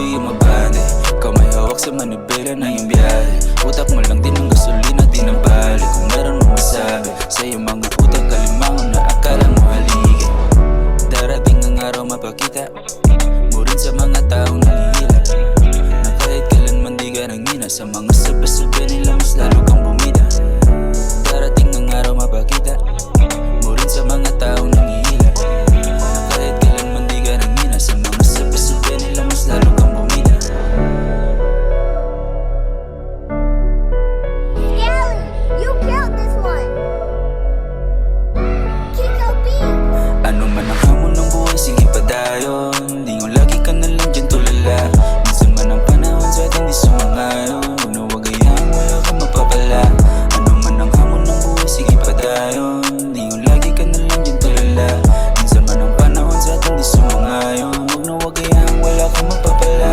di mabante. Ikaw may hawak sa manibela na yung biyahe. Utak mo lang din ang gasolina, di na balik. Kung meron mo masabi sa iyong mga utak, kalimangon na akala mo haligi. Darating ang araw mapakita mo rin sa mga taong nangihila, na kahit kailanman di ka nangina. Sa mga sabi-sabi nila mas lalo kang bumida. Darating ang araw mapakita mo rin sa mga taong nangihila, na kahit kailanman di ka nangina. Sa mga sabi-sabi nila mas lalo kang bumida. Skelly, you killed this one. Kiko Beats. Ano man ang hamon ng buhay, sige padayon. Di yung lagi ka na lang dyan tulala. Minsan man ang panahon sa atin di sumangayon. Huwag na wag hayaan, wala kang mapapala. Ano man ang hamon ng buhay, sige padayon. Di yung lagi ka na lang dyan tulala. Minsan man ang panahon sa atin di sumangayon. Huwag na wag hayaan, wala kang mapapala.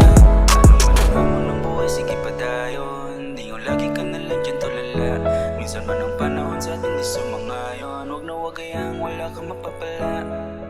Ano man ang hamon ng buhay, sige padayon. Di yung lagi ka na lang dyan tulala. Minsan man ang panahon sa atin di sumangayon. Huwag na wag hayaan, wala kang mapapala.